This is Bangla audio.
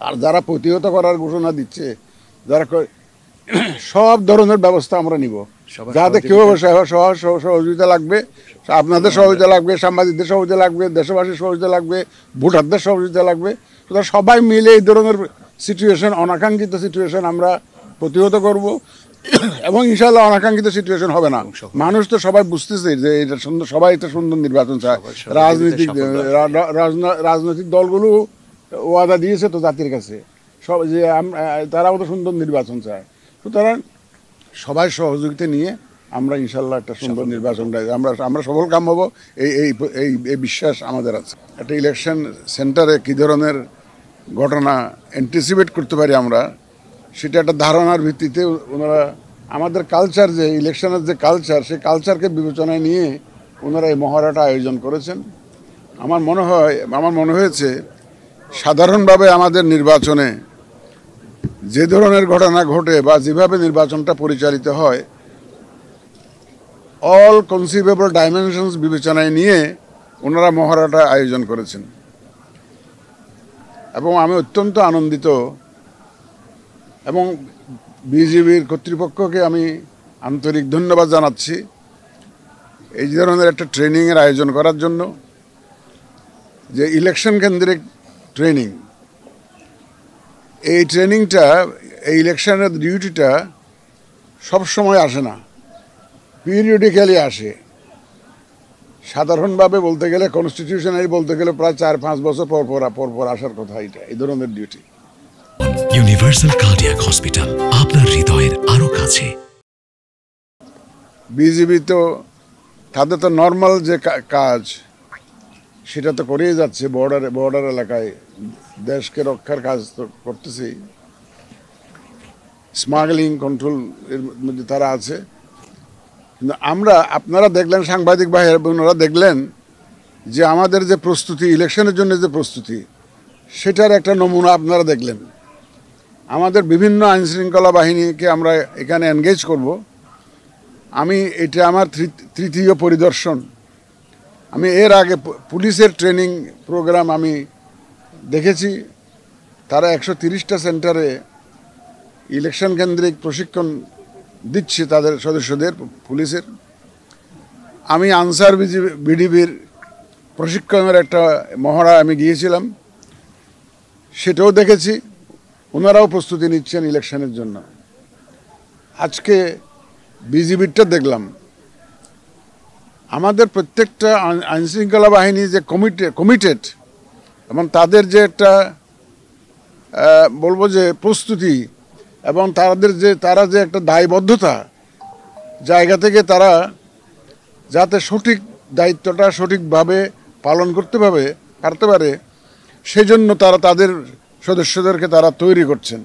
আর যারা প্রতিহত করার ঘোষণা দিচ্ছে, যারা সব ধরনের ব্যবস্থা আমরা নিব, যাতে কেউ সহযোগিতা লাগবে, আপনাদের সহযোগিতা লাগবে, সাংবাদিকদের সহযোগিতা লাগবে, দেশবাসীর সহযোগিতা লাগবে, ভোটারদের সহযোগিতা লাগবে। সবাই মিলে এই ধরনের সিচুয়েশন, অনাকাঙ্ক্ষিত সিচুয়েশন আমরা প্রতিহত করব এবং ইনশাআল্লাহ অনাকাঙ্ক্ষিত সিচুয়েশন হবে না। মানুষ তো সবাই বুঝতেছে যে এটা সুন্দর, সবাই একটা সুন্দর নির্বাচন চায়। রাজনৈতিক দলগুলো ওয়াদা দিয়েছে তো জাতির কাছে সব, যে তারাও তো সুন্দর নির্বাচন চায়। সুতরাং সবাই সহযোগিতা নিয়ে আমরা ইনশাল্লাহ একটা সুন্দর নির্বাচনটা আমরা সফল কাম হবো, এই বিশ্বাস আমাদের আছে। একটা ইলেকশন সেন্টারে কী ধরনের ঘটনা অ্যান্টিসিপেট করতে পারি আমরা, সেটা একটা ধারণার ভিত্তিতে ওনারা আমাদের কালচার, যে ইলেকশনের যে কালচার, সেই কালচারকে বিবেচনায় নিয়ে ওনারা এই মহড়াটা আয়োজন করেছেন। আমার মনে হয়েছে সাধারণভাবে আমাদের নির্বাচনে যে ধরনের ঘটনা ঘটে বা যেভাবে নির্বাচনটা পরিচালিত হয়, অল কনসিভেবল ডাইমেনশনস বিবেচনায় নিয়ে ওনারা মহড়াটা আয়োজন করেছেন এবং আমি অত্যন্ত আনন্দিত। এবং বিজিবির কর্তৃপক্ষকে আমি আন্তরিক ধন্যবাদ জানাচ্ছি এই ধরনের একটা ট্রেনিংয়ের আয়োজন করার জন্য। যে ইলেকশন কেন্দ্রিক ট্রেনিং, এই ট্রেনিংটা, এই ইলেকশনের ডিউটিটা সবসময় আসে না, পিরিয়ডিক্যালি আসে। সাধারণভাবে বলতে গেলে, কনস্টিটিউশনালি বলতে গেলে প্রায় 4-5 বছর পর পর আসার কথা এটা, এই ধরনের ডিউটি। ইউনিভার্সাল কার্ডিয়াক হসপিটাল, আপনার হৃদয়ের আরো কাছে। বিজিবি তো তাদের তো নর্মাল যে কাজ সেটা তো করেই যাচ্ছে, বর্ডার এলাকায় দেশকে রক্ষার কাজ তো করতেছেই। স্মাগলিং কন্ট্রোল এর মধ্যে তারা আছে। কিন্তু আপনারা দেখলেন, সাংবাদিক ভাই বোনেরা দেখলেন যে আমাদের যে প্রস্তুতি, ইলেকশনের জন্য যে প্রস্তুতি, সেটার একটা নমুনা আপনারা দেখলেন। আমাদের বিভিন্ন আইনশৃঙ্খলা বাহিনীকে আমরা এখানে এনগেজ করব। এটা আমার তৃতীয় পরিদর্শন। আমি এর আগে পুলিশের ট্রেনিং প্রোগ্রাম আমি দেখেছি, তারা 130টা সেন্টারে ইলেকশন কেন্দ্রিক প্রশিক্ষণ দিচ্ছে তাদের সদস্যদের, পুলিশের। আমি আনসার বিডিবির প্রশিক্ষণের একটা মহড়া আমি গিয়েছিলাম, সেটাও দেখেছি। ওনারাও প্রস্তুতি নিচ্ছেন ইলেকশনের জন্য। আজকে বিজিবিরটা দেখলাম। আমাদের প্রত্যেকটা আইনশৃঙ্খলা বাহিনী যে কমিটেড এবং তাদের যে একটা বলবো যে প্রস্তুতি এবং তারা যে একটা দায়বদ্ধতা জায়গা থেকে তারা যাতে সঠিক দায়িত্বটা সঠিকভাবে পালন পারতে পারে, সেজন্য তারা তাদের সদস্যদেরকে তারা তৈরি করছেন।